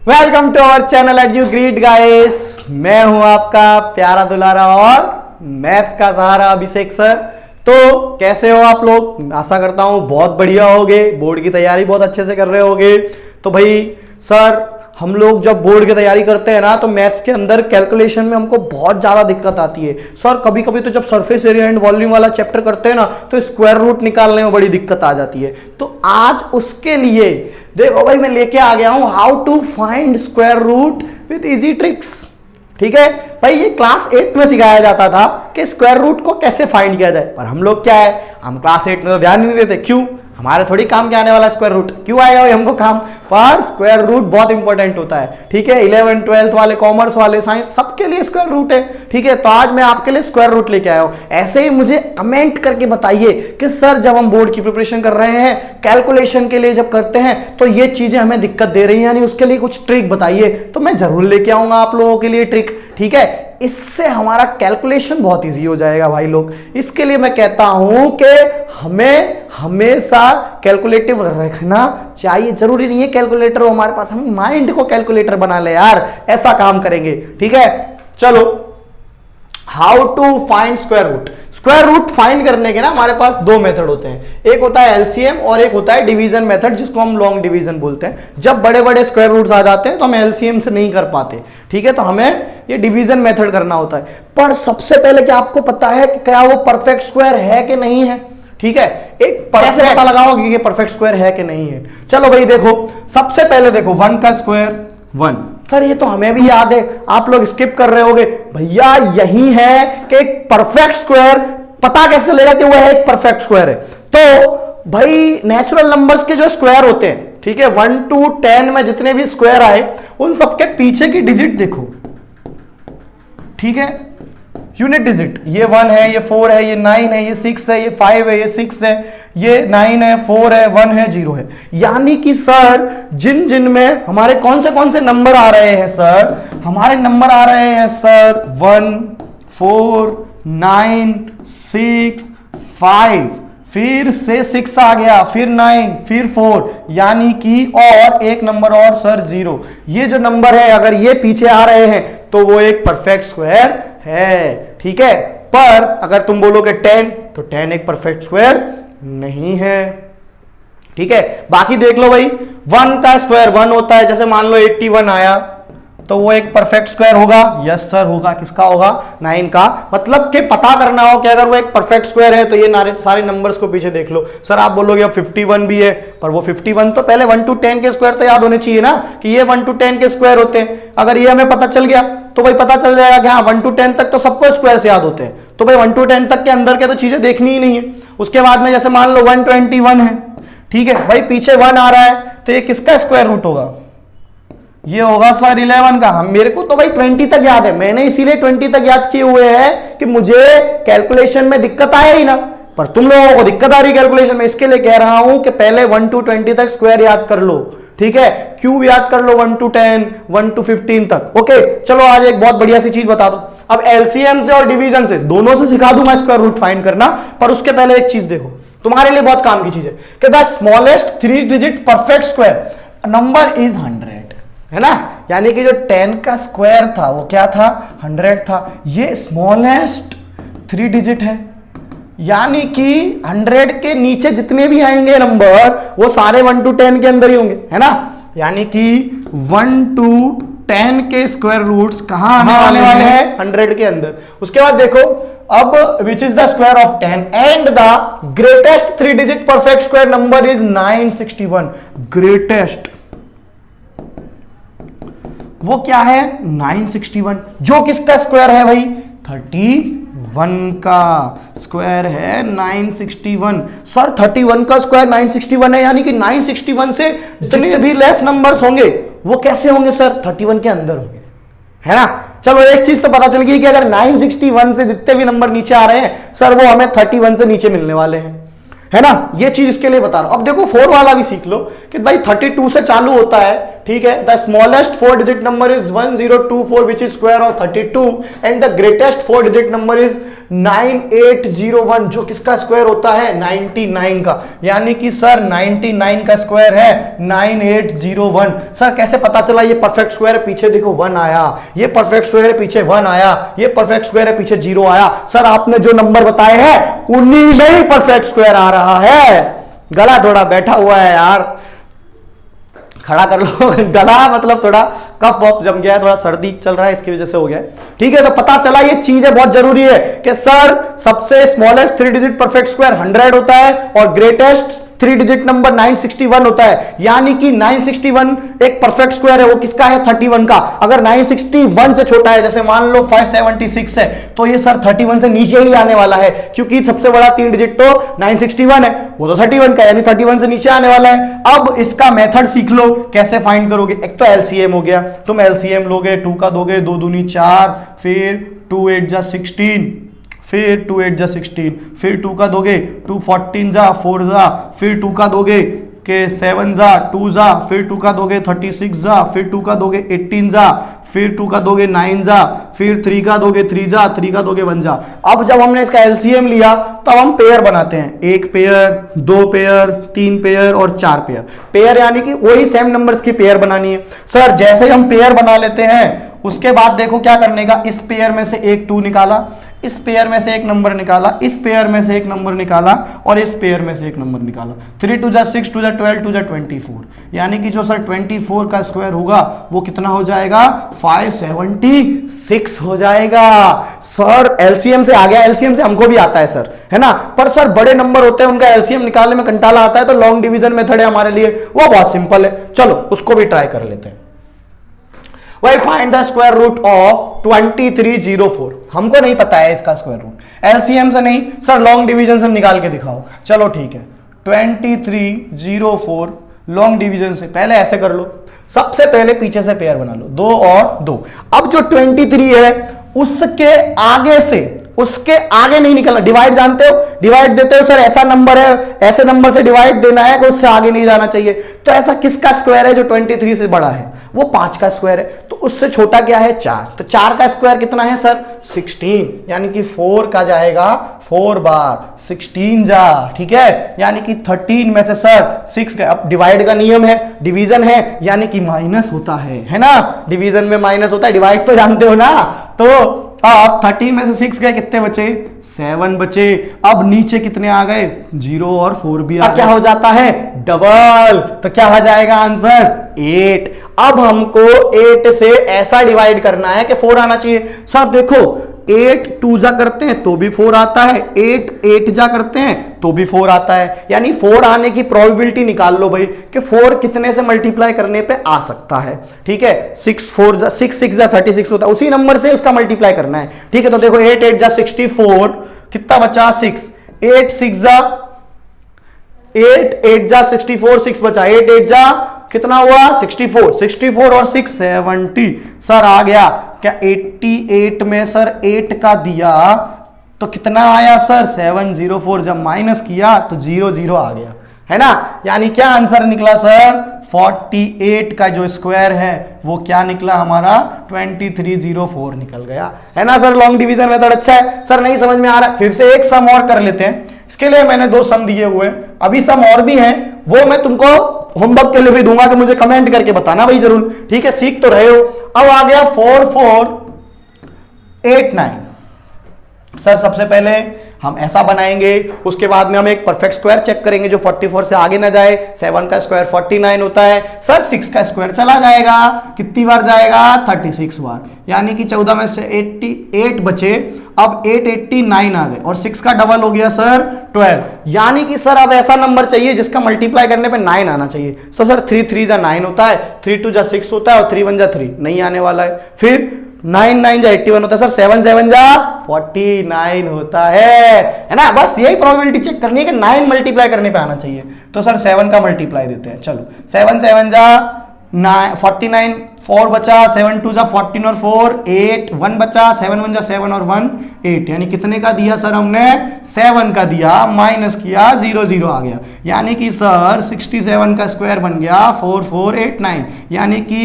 Welcome to our channel as you great guys. मैं हूं आपका प्यारा दुलारा और मैथ्स का सहारा अभिषेक सर। तो कैसे हो आप लोग? आशा करता हूं बहुत बढ़िया होगे, बोर्ड की तैयारी बहुत अच्छे से कर रहे होगे। तो भाई सर, हम लोग जब बोर्ड की तैयारी करते हैं ना तो मैथ्स के अंदर कैलकुलेशन में हमको बहुत ज्यादा दिक्कत आती है सर। कभी कभी तो जब सरफेस एरिया एंड वॉल्यूम वाला चैप्टर करते हैं ना तो स्क्वायर रूट निकालने में बड़ी दिक्कत आ जाती है। तो आज उसके लिए देखो भाई मैं लेके आ गया हूं how to find square root with easy tricks. ठीक है भाई, ये क्लास 8 में सिखाया जाता था कि स्क्वायर रूट को कैसे फाइंड किया जाए, पर हम लोग क्या है, हम क्लास 8 में तो ध्यान ही नहीं देते। क्यों? हमारे थोड़ी काम क्या आने वाला स्क्वायर रूट, क्यों आएगा भाई हमको काम? पर स्क्वायर रूट बहुत इंपॉर्टेंट होता है। ठीक है, 11th 12th वाले, कॉमर्स वाले, साइंस, सबके लिए स्क्वायर रूट है। ठीक है, तो आज मैं आपके लिए स्क्वायर रूट लेके आया हूं। ऐसे ही मुझे कमेंट करके बताइए कि सर जब हम बोर्ड की प्रिपरेशन कर रहे हैं, कैलकुलेशन के लिए जब करते हैं तो ये चीजें हमें दिक्कत दे रही हैं, यानी उसके लिए कुछ ट्रिक बताइए। तो मैं जरूर लेके आऊंगा आप लोगों के लिए ट्रिक। ठीक है, इससे हमारा कैलकुलेशन बहुत इजी हो जाएगा भाई लोग। इसके लिए मैं कहता हूं कि हमें हमेशा कैलकुलेटिव रखना चाहिए। जरूरी नहीं है कैलकुलेटर हो हमारे पास, हम माइंड को कैलकुलेटर बना ले यार, ऐसा काम करेंगे। ठीक है, चलो how to find square root. Square root find करने के ना हमारे पास दो मेथड होते हैं, एक होता है एलसीएम और एक होता है डिवीजन मेथड, जिसको हम लॉन्ग डिवीजन बोलते हैं। जब बड़े बड़े स्क्वायर रूट्स आ जाते हैं तो हम एलसीएम से नहीं कर पाते। ठीक है, तो हमें ये डिवीजन मेथड करना होता है। पर सबसे पहले क्या आपको पता है कि क्या वो परफेक्ट स्क्वायर है कि नहीं है? ठीक है, एक कैसे पता लगाओगे कि परफेक्ट स्क्वायर है कि नहीं है? चलो भाई देखो, सबसे पहले देखो 1 का स्क्वायर 1। सर ये तो हमें भी याद है, आप लोग स्किप कर रहे होगे। भैया यही है कि एक परफेक्ट स्क्वायर पता कैसे लेगा कि वह एक परफेक्ट स्क्वायर है। तो भाई नेचुरल नंबर्स के जो स्क्वायर होते हैं, ठीक है, 1 to 10 में जितने भी स्क्वायर आए उन सबके पीछे की डिजिट देखो। ठीक है, यूनिट डिजिट, ये 1 है, ये 4 है, ये 9 है, ये 6 है, ये 5 है, ये 6 है, ये 9 है, 4 है, 1 है, 0 है। यानी कि सर जिन जिन में हमारे कौन से नंबर आ रहे हैं सर, हमारे नंबर आ रहे हैं सर 1 4 9 6 5, फिर से 6 आ गया, फिर 9, फिर 4, यानी कि और एक नंबर और सर 0। ये जो नंबर है अगर ये पीछे आ रहे हैं तो वो एक परफेक्ट स्क्वायर है। ठीक है, पर अगर तुम बोलोगे 10 तो 10 एक परफेक्ट स्क्वायर नहीं है। ठीक है, बाकी देख लो भाई, 1 का स्क्वायर 1 होता है। जैसे मान लो 81 आया तो वो एक परफेक्ट स्क्वायर होगा। यस सर होगा। किसका होगा? 9 का। मतलब कि पता करना हो कि अगर वो एक परफेक्ट स्क्वायर है तो ये सारे नंबर्स को पीछे देख लो। सर आप बोलोगे अब 51 भी है, पर वो 51 तो पहले 1 to 10 के स्क्वायर तो याद होने चाहिए ना, कि ये 1 to 10 के स्क्वायर होते हैं। अगर ये हमें पता चल गया तो भाई पता चल जाएगा कि हाँ 1 to 10 तक तो सबको स्क्वायर से याद होते हैं। तो भाई 1 to 10 तक के अंदर के तो चीजें देखनी ही नहीं है। उसके बाद में जैसे मान लो 121 है, ठीक है भाई, पीछे 1 आ रहा है तो ये किसका स्क्वायर रूट होगा? ये होगा सर 11 का। हम मेरे को तो भाई 20 तक याद है, मैंने इसीलिए 20 तक याद किए हुए हैं कि मुझे कैलकुलेशन में दिक्कत आए ही ना। पर तुम लोगों को दिक्कत आ रही कैलकुलेशन में, इसके लिए कह रहा हूं कि पहले 1 to 20 तक स्क्वायर याद कर लो। ठीक है, क्यूब याद कर लो 1 to 10, 1 to 15 तक। ओके, चलो आज एक बहुत बढ़िया सी चीज बता दो। अब एलसीएम से और डिवीजन से दोनों से सिखा दूंगा स्क्वायर रूट फाइंड करना, पर उसके पहले एक चीज देखो, तुम्हारे लिए बहुत काम की चीज है कि the smallest 3 digit perfect square number is 100, है ना। यानी कि जो 10 का स्क्वायर था वो क्या था? 100 था। ये स्मॉलेस्ट 3 डिजिट है, यानी कि 100 के नीचे जितने भी आएंगे नंबर वो सारे 1 to 10 के अंदर ही होंगे, है ना। यानी कि 1 to 10 के स्क्वायर रूट्स कहां आने वाले हैं? 100 के अंदर। उसके बाद देखो, अब which is the square of 10 and the greatest 3 digit perfect square number is 961। Greatest वो क्या है? 961, जो किसका स्क्वायर है भाई? 31 का स्क्वायर है 961। सर 31 का स्क्वायर 961 है, यानी कि 961 से जितने भी लेस नंबर्स होंगे वो कैसे होंगे सर? 31 के अंदर होंगे, है ना। चलो एक चीज तो पता चल गई कि अगर 961 से जितने भी नंबर नीचे आ रहे हैं सर वो हमें 31 से नीचे मिलने वाले हैं, है ना। ये चीज इसके लिए बता रहा हूं। अब देखो 4 वाला भी सीख लो कि भाई 32 से चालू होता है, ठीक है। The smallest 4 digit number is 1024 which is square of 32 and the greatest 4 digit number is 9801 जो किसका स्क्वायर होता है 99 का। यानी कि सर 99 का स्क्वायर है 9801। सर कैसे पता चला ये परफेक्ट स्क्वायर है? पीछे देखो 1 आया, ये परफेक्ट स्क्वायर है पीछे 1 आया, ये परफेक्ट स्क्वायर है पीछे 0 आया। सर आपने जो नंबर बताए हैं उन्हीं में ही परफेक्ट स्क्वायर आ रहा है। गला थोड़ा बैठा हुआ है यार, खड़ा कर लो। गला मतलब थोड़ा कफ वफ जम गया है, थोड़ा सर्दी चल रहा है इसकी वजह से हो गया है। ठीक है, तो पता चला ये चीजें बहुत जरूरी है कि सर सबसे स्मॉलेस्ट 3 डिजिट परफेक्ट स्क्वायर 100 होता है और ग्रेटेस्ट 3 डिजिट नंबर 961 होता है। यानी कि 961 एक परफेक्ट स्क्वायर है, वो किसका है 31 का। अगर 961 से छोटा है, जैसे मान लो 576 है, तो ये सर 31 से नीचे ही आने वाला है, क्योंकि सबसे बड़ा 3 डिजिट तो 961 है, वो तो 31 का, यानी 31 से नीचे आने वाला है। अब इसका मेथड सीख लो, कैसे फाइंड करोगे। एक तो एलसीएम हो गया, तुम एलसीएम लोगे, 2 का दोगे 2 दूनी 4, फिर 2 8 जा 16, फिर 2 8 जा 16, फिर 2 का दोगे 2 14 जा 4 जा, फिर 2 का दोगे के 7 जा 2 जा, फिर 2 का दोगे 36 जा, फिर 2 का दोगे 18 जा, फिर 2 का दोगे 9 जा, फिर 3 का दोगे 3 जा, 3 का दोगे 1 जा। अब जब हमने इसका एलसीएम लिया तब हम पेयर बनाते हैं, 1 पेयर, 2 पेयर, 3 पेयर और 4 पेयर। पेयर यानी कि वही सेम नंबर्स की पेयर बनानी है। सर जैसे हम पेयर बना लेते हैं उसके बाद देखो क्या करने का, इस पेयर में से एक 2 निकाला, इस पेयर में से एक नंबर निकाला, इस पेयर में से एक नंबर निकाला और इस पेयर में से एक नंबर निकाला। 3 2 जा 6, 2 जा 12, 2 जा 24। यानी कि जो सर 24 का स्क्वायर होगा वो कितना हो जाएगा 576 हो जाएगा। सर एलसीएम से आ गया, एलसीएम से हमको भी आता है सर, है ना। पर सर बड़े नंबर होते हैं उनका एलसीएम निकालने में कंटाला आता है, तो लॉन्ग डिवीजन मेथड है हमारे लिए, वो बहुत सिंपल है। चलो उसको भी ट्राई कर लेते हैं। वही find the square root of 2304। हमको नहीं पता है इसका स्क्वायर रूट, एलसीएम से नहीं सर लॉन्ग डिवीजन से निकाल के दिखाओ। चलो ठीक है, 2304 लॉन्ग डिवीजन से पहले ऐसे कर लो, सबसे पहले पीछे से पेयर बना लो, 2 और 2। अब जो 23 है उसके आगे से, उसके आगे नहीं निकलना। डिवाइड जानते हो, डिवाइड देते हो सर, ऐसा नंबर है ऐसे नंबर से डिवाइड देना है कि उससे आगे नहीं जाना चाहिए। तो ऐसा किसका स्क्वायर है जो 23 से बड़ा है? वो 5 का स्क्वायर है। तो उससे छोटा क्या है 4, तो 4 का स्क्वायर कितना है सर 16, यानी कि 4 का जाएगा 4 बार 16 जा, ठीक है। यानी कि 13 में से सर 6 का, अब डिवाइड का नियम है, डिवीजन है यानी कि माइनस होता है ना, डिवीजन में माइनस होता है, डिवाइड तो जानते हो ना। तो अब 13 में से 6 गए, कितने बचे 7 बचे। अब नीचे कितने आ गए 0 और 4 भी आ गए, क्या हो जाता है डबल। तो क्या हो जाएगा आंसर 8। अब हमको 8 से ऐसा डिवाइड करना है कि 4 आना चाहिए। सर देखो 8 2 जा करते हैं तो भी 4 आता है, 8 8 जा करते हैं तो भी 4 आता है, यानी 4 आने की प्रोबेबिलिटी निकाल लो भाई कि 4 कितने से मल्टीप्लाई करने पे आ सकता है। ठीक है, 6 6 जा 36 होता है, उसी नंबर से उसका मल्टीप्लाई करना है। ठीक है, तो देखो 8 8 जा 64, कितना बचा 6, 8 6 जा 8 8 जा 64, 6 बचा, 8 8 जा कितना हुआ 64, 64 और 6 70। सर आ गया क्या 88 में सर 8 का दिया तो कितना आया सर 704, जब माइनस किया तो 0 0 आ गया, है ना। यानी क्या आंसर निकला सर 48 का जो स्क्वायर है वो क्या निकला हमारा 2304 निकल गया, है ना सर। लॉन्ग डिवीजन मेथड अच्छा है। सर नहीं समझ में आ रहा, फिर से एक सम और कर लेते हैं। इसके लिए मैंने 2 सम दिए हुए, अभी सम और भी हैं, वो मैं तुमको होमवर्क के लिए भी दूंगा कि मुझे कमेंट करके बताना भाई जरूर, ठीक है, सीख तो रहे हो। अब आ गया 4489। सर सबसे पहले हम ऐसा बनाएंगे, उसके बाद में हम एक परफेक्ट स्क्वायर चेक करेंगे जो 44 से आगे ना जाए। 7 का स्क्वायर 49 होता है, सर 6 का स्क्वायर चला जाएगा, कितनी बार जाएगा 36 बार, यानी कि 14 में से 88 बचे। अब 889 आ गए और 6 का डबल हो गया सर 12, यानी कि सर अब ऐसा नंबर चाहिए जिसका मल्टीप्लाई करने पे 9 आना चाहिए। तो सर 3 3 जा 9 होता है, 3 2 जा 6 होता है और 3 1 जा 3 नहीं आने वाला है। फिर 9 9 जा 81 होता है सर, 7 7 जा 49 होता है ना। बस यही प्रोबेबिलिटी चेक करनी है कि 9 मल्टीप्लाई करने पे आना चाहिए। तो सर 7 का मल्टीप्लाई देते हैं, चलो 7 7 जा 49, 4 बचा, 7 2 जा 14 और 4 8, 1 बचा, 7 1 जा 7 और 1 8, यानी कितने का दिया सर हमने 7 का दिया, माइनस किया 0 0 आ गया, यानी कि सर 67 का स्क्वायर बन गया 4489, यानी कि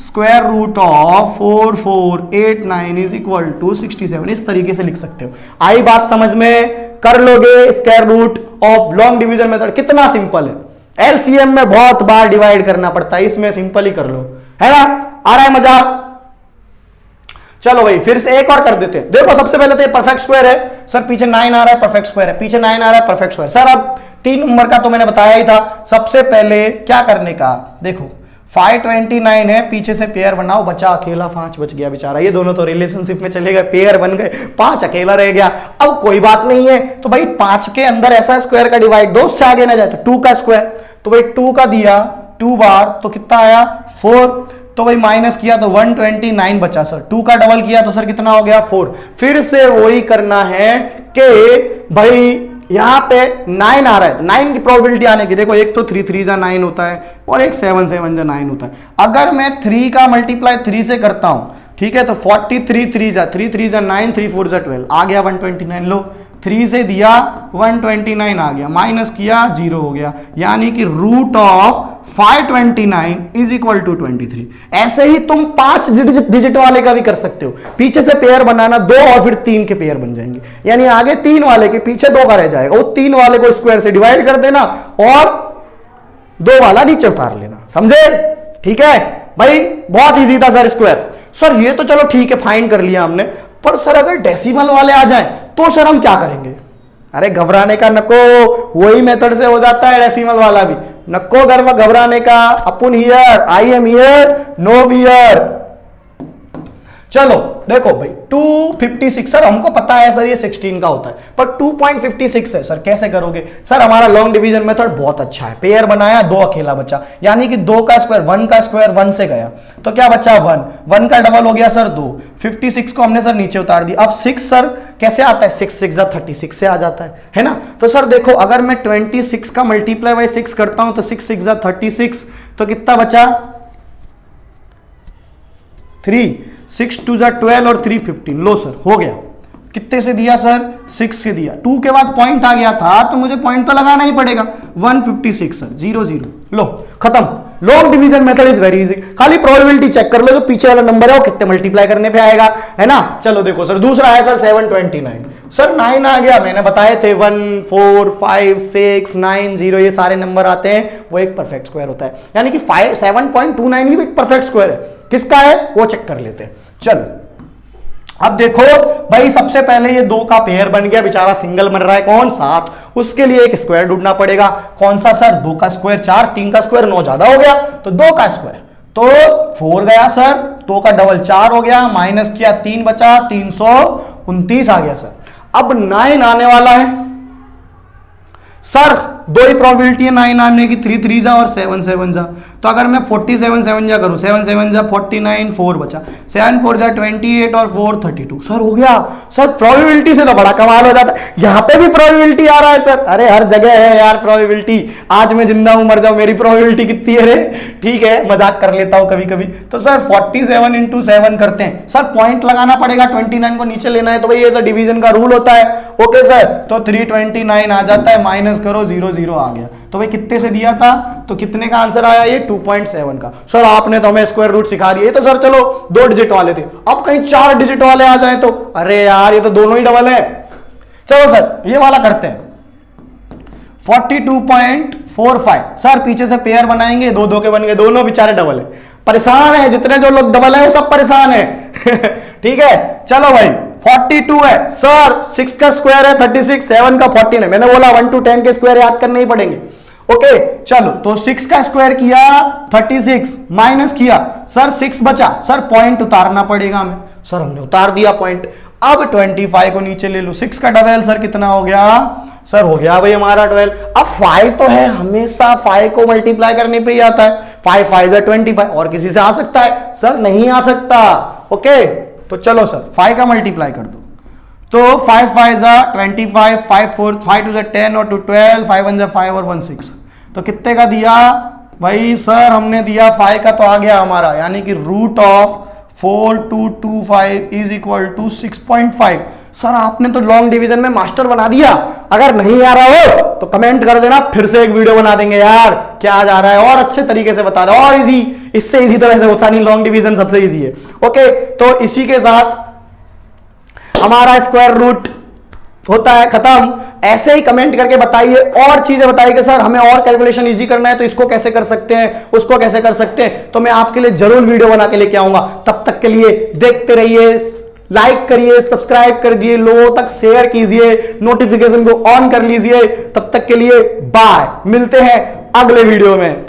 square root of 4489 is equal to 67। इस तरीके से लिख सकते हो। आई बात समझ में? कर लोगे square root of long division method, कितना सिंपल है। एलसीएम में बहुत बार डिवाइड करना पड़ता है, इसमें सिंपल ही कर लो, है ना। आ रहा है मजा? चलो भाई फिर से एक और कर देते हैं। देखो सबसे पहले तो ये परफेक्ट स्क्वायर है सर, पीछे 9 आ रहा है परफेक्ट स्क्वायर है, पीछे 9 आ रहा है परफेक्ट स्क्वायर। सर अब 3 नंबर का तो मैंने बताया ही था। सबसे पहले क्या करने का, देखो 529 है, पीछे से पेयर बनाओ, बचा अकेला 5 बच गया बेचारा। ये दोनों तो रिलेशनशिप में चले गए, पेयर बन गए, 5 अकेला रह गया। अब कोई बात नहीं है, तो भाई 5 के अंदर ऐसा स्क्वायर का डिवाइड दो, उससे आगे ना जाए तो 2 का स्क्वायर, तो भाई 2 का दिया 2 बार तो कितना आया 4, तो भाई माइनस किया तो 129 बचा सर। 2 का डबल किया तो सर कितना हो गया 4। फिर से वही करना है कि भाई यहां पे 9 आ रहा है, 9 की प्रोबेबिलिटी आने की, देखो एक तो 3 3 जा 9 होता है और एक 7 7 जा 9 होता है। अगर मैं 3 का मल्टीप्लाई 3 से करता हूं, ठीक है, तो 43 3 जा 3 3 जा 9, 3 4 जा 12, आ गया 129। लो 3 से दिया 129 आ गया, माइनस किया 0 हो गया, यानी कि root of 529 is equal to 23। ऐसे ही तुम 5 डिजिट वाले का भी कर सकते हो। पीछे से पेयर बनाना 2 और फिर 3 के पेयर बन जाएंगे, यानी आगे 3 वाले के पीछे 2 का रह जाएगा, वो 3 वाले को स्क्वायर से डिवाइड कर देना और 2 वाला नीचे उतार लेना, समझे? ठीक है भाई, बहुत इजी था सर स्क्वायर। सर ये तो चलो ठीक है, फाइंड कर लिया हमने, पर सर अगर डेसिमल वाले आ जाएं तो सर हम क्या करेंगे? अरे घबराने का नको, वही मेथड से हो जाता है डेसिमल वाला भी, नको घबराने का। अपन here, I am here, no where. चलो देखो भाई 256, सर हमको पता है सर ये 16 का होता है, पर 2.56 है सर, कैसे करोगे? सर हमारा लॉन्ग डिवीजन मेथड बहुत अच्छा है, पेयर बनाया 2 अकेला बचा, यानी कि 2 का स्क्वायर 1 का स्क्वायर 1 से गया, तो क्या बचा 1, 1 का डबल हो गया सर 2, 56 को हमने सर नीचे उतार दिया। अब 6 सर कैसे आता है, 6 6 जा 36 से आ जाता है ना। तो सर देखो अगर मैं 26 का मल्टीप्लाई बाय 6 करता हूं तो 6 6 जा 36, तो कितना बचा 3, 6 2 जा 12 और 3 15। लो सर हो गया, कितने से दिया सर 6 से दिया, 2 के बाद पॉइंट आ गया था तो मुझे पॉइंट तो लगाना ही पड़ेगा, 156 सर 0 0। लो खत्म। Long division method is very easy, खाली प्रोबेबिलिटी चेक कर लो, जो पीछे वाला नंबर है वो कितने मल्टीप्लाई करने पे आएगा, है ना। चलो देखो सर दूसरा है सर 729, सर 9 आ गया, मैंने बताए थे 1 4 5 6 9 0 ये सारे नंबर आते हैं, वो एक परफेक्ट स्क्वायर होता है, यानी कि 7.29 भी एक परफेक्ट स्क्वायर है। किसका है वो चेक कर लेते हैं। चलो अब देखो भाई, सबसे पहले ये 2 का पेयर बन गया, बेचारा सिंगल बन रहा है, कौन 7, उसके लिए एक स्क्वायर ढूंढना पड़ेगा। कौन सा सर, 2 का स्क्वायर 4, 3 का स्क्वायर 9 ज्यादा हो गया, तो 2 का स्क्वायर तो 4 गया सर, 2 का डबल 4 हो गया, माइनस किया 3 बचा, 329 आ गया सर। अब 9 आने वाला है सर, 2 ही प्रोबेबिलिटी है 9 आने की, 3 3 जा और 7 7 जा, तो अगर मैं 47 7 जा करूं, 7 7 जा 49, 4 बचा, 7 4 जा 28 और 4 32। सर हो गया सर, प्रोबेबिलिटी से तो बड़ा कमाल हो जाता है, यहां पे भी प्रोबेबिलिटी आ रहा है सर। अरे हर जगह है यार प्रोबेबिलिटी, आज मैं जिंदा हूं मर जाऊं मेरी प्रोबेबिलिटी कितनी है रे, ठीक है मजाक कर लेता हूं कभी कभी। तो सर 47 इंटू 7 करते हैं सर, पॉइंट लगाना पड़ेगा, 29 को नीचे लेना है, तो भाई ये तो डिवीजन का रूल होता है। ओके सर, तो 329 आ जाता है, माइनस करो 0 0 आ गया, तो भाई कितने से दिया था, तो कितने का आंसर आया ये 2.7 का। सर आपने तो हमें स्क्वायर रूट सिखा दिया, ये तो सर चलो 2 डिजिट वाले थे, अब कहीं 4 डिजिट वाले आ जाए तो, अरे यार ये तो दोनों ही डबल है। चलो सर ये वाला करते हैं 42.45, सर पीछे से पेयर बनाएंगे, 2 2 के बन गए, दोनों बेचारे डबल है, परेशान है, जितने जो लोग डबल है वो सब परेशान है ठीक है। चलो भाई 42 है सर, 6 का स्क्वायर है 36, 7 का 14 है, मैंने बोला 1 to 10 के स्क्वायर याद करने ही पड़ेंगे। ओके चलो, तो 6 का स्क्वायर किया 36, माइनस किया सर 6 बचा, सर पॉइंट उतारना पड़ेगा हमें, सर हमने उतार दिया पॉइंट। अब 25 को नीचे ले लो, 6 का डबल सर कितना हो गया, सर हो गया भाई हमारा 12। अब 5 तो है, हमेशा 5 को मल्टीप्लाई करने पे ही आता है, 5 5 जा 25, और किसी से आ सकता है सर, नहीं आ सकता। ओके तो चलो सर 5 का मल्टीप्लाई कर दो, तो 5 5 जा 25, 5 4 5 2 जा 10 और 2 12, 5 1 जा 5 और 1 6, तो कितने का दिया भाई सर हमने दिया 5 का तो आ गया हमारा, यानी कि root of 4225 is equal to 6.5। Sir आपने तो लॉन्ग डिवीजन में मास्टर बना दिया। अगर नहीं आ रहा हो तो कमेंट कर देना, फिर से एक वीडियो बना देंगे यार, क्या जा रहा है, और अच्छे तरीके से बता रहा, और इजी, इससे इजी तरह से होता नहीं, लॉन्ग डिवीजन सबसे इजी है। ओके, तो इसी के साथ हमारा स्क्वायर रूट होता है खत्म। ऐसे ही कमेंट करके बताइए, और चीजें बताइए कि सर हमें और कैलकुलेशन इजी करना है तो इसको कैसे कर सकते हैं, उसको कैसे कर सकते हैं, तो मैं आपके लिए जरूर वीडियो बना के लेके आऊंगा। तब तक के लिए देखते रहिए, लाइक करिए, सब्सक्राइब कर दिए, लोगों तक शेयर कीजिए, नोटिफिकेशन को ऑन कर लीजिए। तब तक के लिए बाय, मिलते हैं अगले वीडियो में।